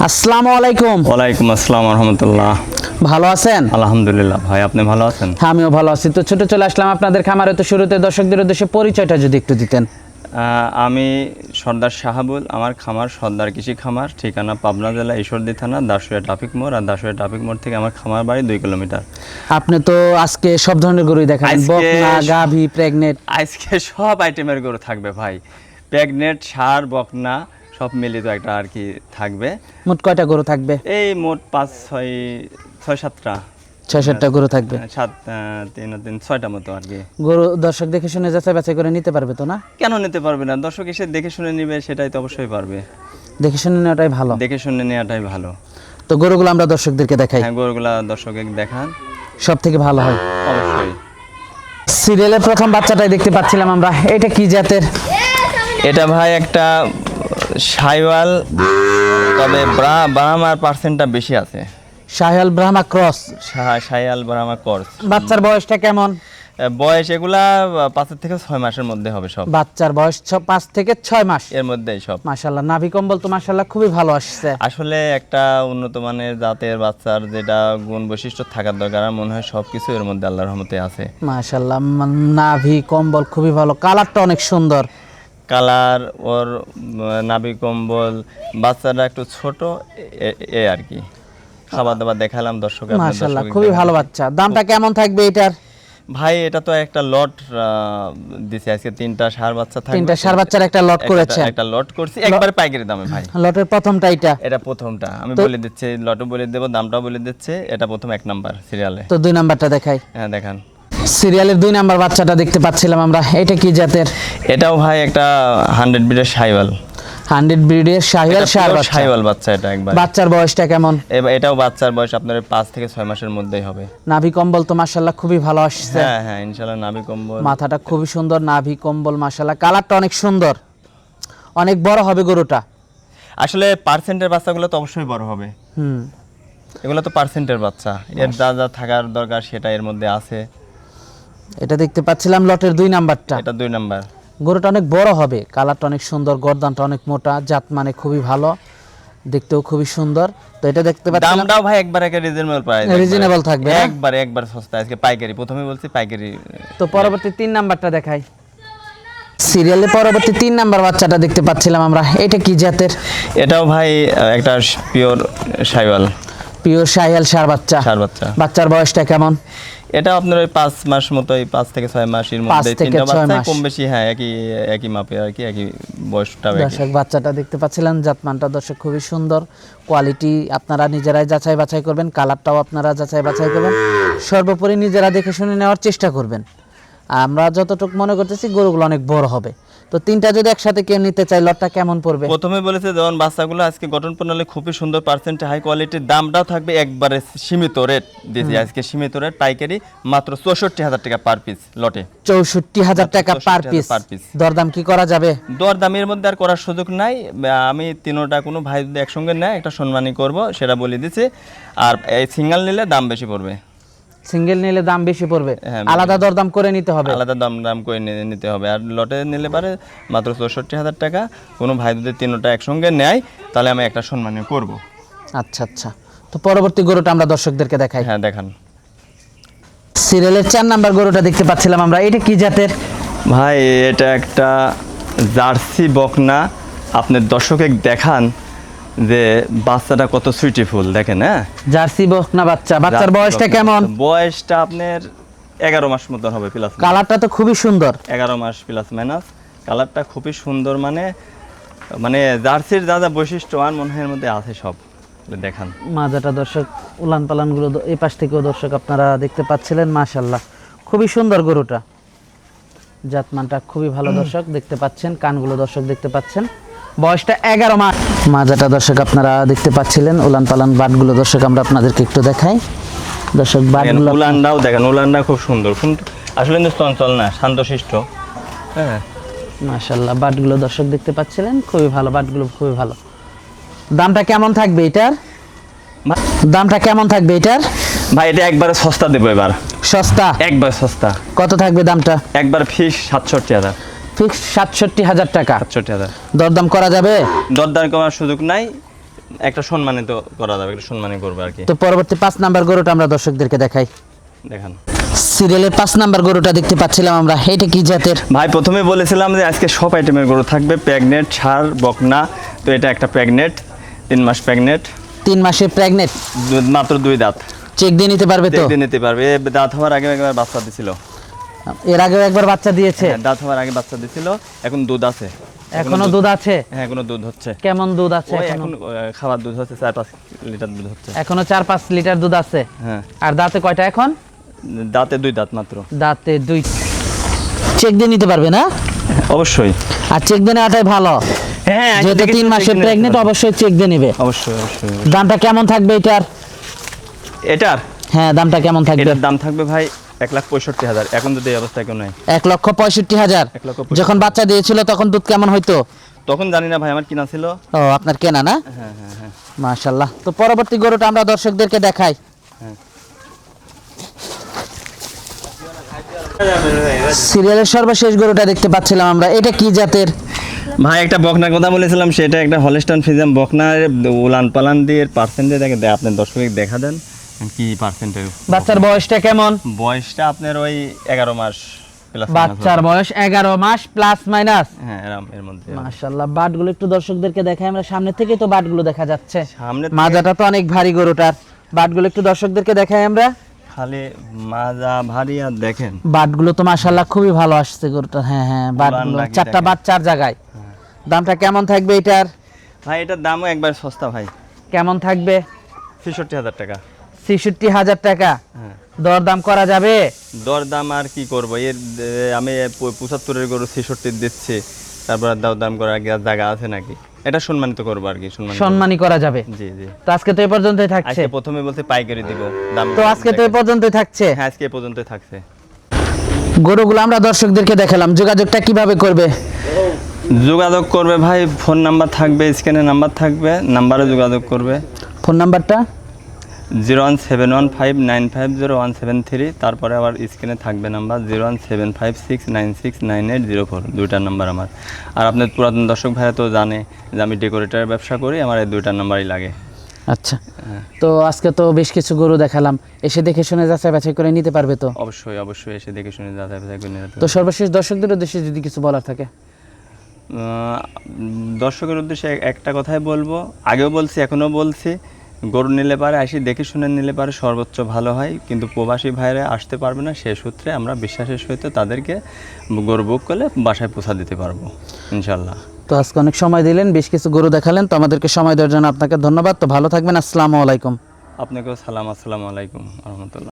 আসসালামু আলাইকুম। ওয়ালাইকুম আসসালাম রাহমাতুল্লাহ। ভালো আছেন? আলহামদুলিল্লাহ ভাই, আপনি ভালো আছেন? হ্যাঁ, আমিও ভালো আছি। তো ছোট চলে আসলাম আপনাদের খামারে। তো শুরুতে দর্শকদের উদ্দেশ্যে পরিচয়টা যদি একটু দিতেন। আমি সর্দার শাহাবুল, আমার খামার সর্দার কৃষি খামার, ঠিকানা পাবনা জেলা ঈশ্বরদী থানা দাসুয়া ট্রাফিক মোড়। আর দাসুয়া ট্রাফিক মোড় থেকে আমার খামার বাড়ি 2 কিলোমিটার। আপনি তো আজকে সব ধরনের গরুই দেখাবেন, বকনা, গাভী, প্রেগনেট। আজকে সব আইটেমের গরু থাকবে ভাই, প্রেগনেট, ষাঁড়, বকনা সব মিলিত একটা আর কি থাকবে। মোট কয়টা গরু থাকবে? এই মোট 5-6-7টা 6-7টা গরু থাকবে। 6টা মতো আর কি। গরু দর্শক দেখে শুনে যাচাই বাছাই করে নিতে পারবে তো না? কেন নিতে পারবে না? দর্শক এসে দেখে শুনে নিবে, সেটাই তো অবশ্যই পারবে। দেখে শুনে নেওয়াটাই ভালো। দেখে শুনে নেওয়াটাই ভালো। তো গরুগুলো আমরা দর্শকদেরকে দেখাই। হ্যাঁ, গরুগুলা দর্শককে দেখান, সব থেকে ভালো হয়। অবশ্যই। সিরিয়ালের প্রথম বাচ্চাটাই দেখতে পাচ্ছিলাম আমরা। এটা কি জাতের? এটা ভাই একটা শাইওয়াল, তবে ব্রাহ্মার পার্সেন্টটা বেশি আছে। শাহিওয়াল ব্রাহ্মা ক্রস। শাইওয়াল ব্রাহ্মা ক্রস। বাচ্চার বয়সটা কেমন? বয়স এগুলা 5 থেকে 6 মাসের মধ্যে হবে সব। বাচ্চার বয়স 5 থেকে 6 মাস এর মধ্যেই সব। মাশাআল্লাহ, নাভি কম্বল তো মাশাআল্লাহ খুবই ভালো আসছে। আসলে একটা উন্নত মানের জাতের বাচ্চার যেটা গুণ বৈশিষ্ট্য থাকার দরকার, আমার মনে হয় সবকিছু এর মধ্যে আল্লাহর রহমতে আছে। মাশাআল্লাহ, নাভি কম্বল খুবই ভালো, কালারটা অনেক সুন্দর। কালার ওর নাভি কম্বল, বাচ্চাটা একটু ছোট এ আর কি। খাবার দাবার দেখালাম দর্শক। মাশাআল্লাহ খুবই ভালো বাচ্চা। দামটা কেমন থাকবে এটার? ভাই এটা তো একটা লট দিছি আজকে, 3টা ষাঁড় বাচ্চা থাকবে। 3টা ষাঁড় বাচ্চার একটা লট করেছে। একটা লট করছি একবারে পাইকারি দামে ভাই। লটের প্রথমটা এটা প্রথমটা আমি বলে দিচ্ছি, লটও বলে দেব, দামটাও বলে দিচ্ছে। এটা প্রথম 1 নাম্বার সিরিয়ালে। তো 2 নাম্বারটা দেখাই। হ্যাঁ দেখান। সিরিয়ালের 2 নাম্বার বাচ্চাটা দেখতে পাচ্ছিলাম আমরা। এটা কি জাতের? এটাও ভাই একটা 100 ব্রিডের শাইওয়াল। 100 ব্রিডের শাহিওয়াল শাইওয়াল বাচ্চা। এটা একবার। বাচ্চার বয়সটা কেমন? এটাও বাচ্চার বয়স আপনার 5 থেকে 6 মাসের মধ্যেই হবে। নাভি কম্বল তো মাশাআল্লাহ খুবই ভালো আসছে। হ্যাঁ হ্যাঁ, ইনশাআল্লাহ নাভি কম্বল, মাথাটা খুবই সুন্দর, নাভি কম্বল মাশাআল্লাহ, কালারটা অনেক সুন্দর। অনেক বড় হবে গরুটা। আসলে পার্সেন্টের বাচ্চাগুলো তো অবশ্যই বড় হবে। এগুলো তো পার্সেন্টের বাচ্চা, এর যা যা থাকার দরকার সেটা এর মধ্যে আছে। এটা দেখতে পাচ্ছিলাম লটের 2 নাম্বারটা। এটা 2 নাম্বার। গরুটা অনেক বড় হবে, কালারটা অনেক সুন্দর, গর্দানটা অনেক মোটা, জাত মানে খুবই ভালো, দেখতেও খুবই সুন্দর। তো এটা দেখতে পাচ্ছিলাম দামটাও ভাই একবার রিজনেবল প্রাইস, রিজনেবল থাকবে। একবার সস্তা। আজকে পাইকারি, প্রথমে বলছি পাইকারি। তো পরবর্তী 3 নাম্বারটা দেখাই। সিরিয়ালে পরবর্তী 3 নাম্বার বাচ্চাটা দেখতে পাচ্ছিলাম আমরা। এটা কি জাতের? এটাও ভাই একটা পিওর শাইওয়াল। পিওর শাহিওয়াল ষাঁড় বাচ্চা। বাচ্চার বয়সটা কেমন? এটা আপনার ওই 5 মাস মতো, 5 থেকে 6 মাসের মধ্যে 3টা বাচ্চা, কম বেশি। হ্যাঁ, একই মাপের আর কি, একই বয়সটা। দর্শক বাচ্চাটা দেখতে পাচ্ছিলেন, জাতমানটা দর্শক খুবই সুন্দর, কোয়ালিটি আপনারা নিজেরাই যাচাই বাছাই করবেন, কালারটাও আপনারা যাচাই বাছাই করবেন, সর্বোপরি নিজেরা দেখে শুনে নেওয়ার চেষ্টা করবেন। আমরা যতটুকু মনে করতেছি গরুগুলো অনেক বড় হবে। তো 3টা যদি একসাথে কেউ নিতে চাই, লটটা কেমন পড়বে? প্রথমে বলেছে যেমন বাচ্চাগুলো আজকে গঠন প্রণালী খুবই সুন্দর, পার্সেন্টে হাই কোয়ালিটির, দামটাও থাকবে একবারে সীমিত রেট দিয়েছি আজকে, সীমিত রেট পাইকারি, মাত্র 64,000 টাকা পার পিস লটে। 64,000 টাকা পার পিস। দরদাম কি করা যাবে? দরদামের মধ্যে আর করার সুযোগ নাই। আমি 3টা কোনো ভাই যদি একসঙ্গে নেয় একটা সম্মানই করব, সেটা বলে দিচ্ছি। আর এই সিঙ্গেল নিলে দাম বেশি পড়বে। সিঙ্গেল নিলে দাম বেশি পড়বে, আলাদা দরদাম করে নিতে হবে। আলাদা দাম করে নিতে হবে। আর লটে নিলে পারে মাত্র 64,000 টাকা। কোনো ভাই যদি 3টা একসঙ্গে নেয় তাহলে আমি একটা সম্মানী করব। আচ্ছা আচ্ছা। তো পরবর্তী গরুটা আমরা দর্শকদেরকে দেখাই। হ্যাঁ দেখান। সিরিয়ালের 4 নাম্বার গরুটা দেখতে পাচ্ছিলাম আমরা। এটা কি জাতের? ভাই এটা একটা জার্সি বকনা। আপনার দর্শকে দেখান যে বাচ্চাটা কত সুইটিফুল, দেখেন। হ্যাঁ, জার্সি বকনা বাচ্চা। বাচ্চার বয়সটা কেমন? বয়সটা আপনার 11 মাস মতন হবে প্লাস। কালারটা তো খুবই সুন্দর। 11 মাস প্লাস মাইনাস, কালারটা খুবই সুন্দর। মানে জার্সির যা যা বৈশিষ্ট্য আর মনে হয় এর মধ্যে আছে সব। দেখান মাজাটা দর্শক, উলান পালান গুলো এই পাশ থেকেও দর্শক আপনারা দেখতে পাচ্ছিলেন। মাশাআল্লাহ খুবই সুন্দর গরুটা, জাতমানটা খুবই ভালো দর্শক দেখতে পাচ্ছেন, কানগুলো দর্শক দেখতে পাচ্ছেন। বয়সটা 11 মাস। মাজাটা দর্শক আপনারা দেখতে পাচ্ছিলেন, উলান পালান বাটগুলো দর্শক আমরা আপনাদেরকে একটু দেখাই। দর্শক বাটগুলো, উলানটাও দেখেন, উলানটা খুব সুন্দর, আসলে চঞ্চল না, শান্তশিষ্ট। হ্যাঁ মাশাআল্লাহ, বাটগুলো দর্শক দেখতে পাচ্ছিলেন, খুবই ভালো, বাটগুলো খুবই ভালো। দামটা কেমন থাকবে এটার? ভাই এটা একবারে সস্তা দেবো এবার। সস্তা? একবার সস্তা। কত থাকবে দামটা? একবার ফিক্স 67,000। ফিক্স 67,000 টাকা। 67,000। দরদাম করা যাবে? দরদাম করার সুযোগ নাই, একটা সম্মানিত করা যাবে, একটা সম্মানী করবো আর কি। তো পরবর্তী 5 নাম্বার গরুটা আমরা দর্শকদেরকে দেখাই। দেখান সিরিয়ালের 5 নাম্বার গরুটা দেখতে পাচ্ছিলাম আমরা, এটা কি জাতের? ভাই প্রথমে বলেছিলাম যে আজকে সব আইটেমের গরু থাকবে, প্রেগনেট, ষাঁড়, বকনা। তো এটা একটা প্রেগনেট, 3 মাস প্রেগনেট, 3 মাসের প্রেগনেন্ট, মাত্র 2 দাঁত। চেক দিয়ে নিতে পারবে তো? দেখে নিতে পারবে। দাঁত হওয়ার আগে একবার বাচ্চা দিছিল, এর আগেও একবার বাচ্চা দিয়েছে? হ্যাঁ, দাঁত হওয়ার আগে বাচ্চা দিছিল, এখন দুধ আছে। এখনো দুধ আছে? হ্যাঁ, এখনো দুধ হচ্ছে। কেমন দুধ আছে ওই এখনো? এখন খাবার দুধ হচ্ছে 4-5 লিটার দুধ হচ্ছে। এখনো 4-5 লিটার দুধ আছে। হ্যাঁ, আর দাঁতে কয়টা এখন? দাঁতে 2 দাঁত মাত্র। দাঁতে 2। চেক দিয়ে নিতে পারবে না? অবশ্যই। আর চেক দিয়ে নেওয়াটাই ভালো, হ্যাঁ, যেহেতু 3 মাসের প্রেগনেন্ট, অবশ্যই চেক দিয়ে নেবে। অবশ্যই অবশ্যই। দামটা কেমন থাকবে এটার? এটার হ্যাঁ, দামটা কেমন থাকবে? এটার দাম থাকবে ভাই 1,65,000। এখন যদি এই অবস্থায় কেউ নাই, 1,65,000। 1,65,000। যখন বাচ্চা দিয়েছিল তখন দুধ কেমন হইতো? তখন জানি না ভাই, আমার কিনা ছিল। ও, আপনার কেনা না? হ্যাঁ হ্যাঁ হ্যাঁ মাশাআল্লাহ। তো পরবর্তী গরুটা আমরা দর্শকদেরকে দেখাই। হ্যাঁ। সিরিয়ালের সর্বশেষ গরুটা দেখতে পাচ্ছিলাম আমরা, এটা কি জাতের? ভাই একটা বকনার কথা বলেছিলাম, সেটা একটা হলস্টাইন ফ্রিজিয়ান বকনার। উলান পালান দিয়ে পার্সেন্টেজ দেখে আপনার দর্শক দেখা দেন কি পার্সেন্টেজ। বাচ্চার বয়সটা কেমন? বয়সটা আপনার ওই 11 মাস প্লাস। বাচ্চার বয়স 11 মাস প্লাস মাইনাস। হ্যাঁ, এর মধ্যে। মাশাআল্লাহ। বাটগুলো একটু দর্শকদেরকে দেখাই আমরা, সামনে থেকে তো বাটগুলো দেখা যাচ্ছে। সামনে মাজাটা তো অনেক ভারী গরুটার, বাটগুলো একটু দর্শকদেরকে দেখাই আমরা। খালি মাজা ভারী। আর দেখেন বাটগুলো তো মাশাআল্লাহ খুবই ভালো আসছে গরুটার। হ্যাঁ হ্যাঁ, বাটগুলো নাকি 4টা দেখেন। বাট 4 জায়গায়। দামটা কেমন থাকবে এটার? ভাই এটার দামও একবার সস্তা ভাই, কেমন থাকবে? 66,000 টাকা। 66,000 টাকা। হ্যাঁ, দরদাম করা যাবে? দরদাম আর কি করবো, আমি 75-এর গরু 66 দিচ্ছি, তারপর দাম করার জায়গা আছে নাকি? এটা সম্মানিত করবো আর কি, সম্মানী করা যাবে। জি জি। তো আজকে তো এই পর্যন্তই থাকছে। আজকে প্রথমে বলতে পাইকারি দিব দাম। তো আজকে তো এই পর্যন্তই থাকছে। হ্যাঁ, আজকে এই পর্যন্তই থাকছে। গরুগুলো আমরা দর্শকদেরকে দেখালাম, যোগাযোগটা কিভাবে করবে? যোগাযোগ করবে ভাই, ফোন নাম্বার থাকবে, স্ক্রিনে নাম্বার থাকবে, নাম্বারে যোগাযোগ করবে। ফোন নাম্বারটা? 01715950173। তারপরে আবার স্ক্রিনে থাকবে নাম্বার 01756969804। 2টা নাম্বার আমার। আর আপনার পুরাতন দর্শক ভাইরা তো জানে যে আমি ডেকোরেটরের ব্যবসা করি, আমার এই 2টা নাম্বারই লাগে। আচ্ছা। তো আজকে তো বেশ কিছু গরু দেখালাম, এসে দেখে শুনে যাচাই বাছাই করে নিতে পারবে তো? অবশ্যই অবশ্যই, এসে দেখে শুনে যাচাই বাছাই করে নিতে তো সর্বশেষ দর্শকদের উদ্দেশ্যে যদি কিছু বলার থাকে? দর্শকের উদ্দেশ্যে একটা কথাই বলবো, আগেও বলছি এখনও বলছি, গরু নিলে পারে আসি দেখে শুনে নিলে পারে সর্বোচ্চ ভালো হয়। কিন্তু প্রবাসী ভাইরা আসতে পারবে না, সে সূত্রে আমরা বিশ্বাসের সহিত তাদেরকে গরু বুক করলে বাসায় পৌঁছা দিতে পারবো ইনশাল্লাহ। তো আজকে অনেক সময় দিলেন, বেশ কিছু গরু দেখালেন, তো আমাদেরকে সময় দেওয়ার জন্য আপনাকে ধন্যবাদ। তো ভালো থাকবেন, আসসালামু আলাইকুম। আপনাকেও সালাম, আসসালামু আলাইকুম রহমতুল্লাহ।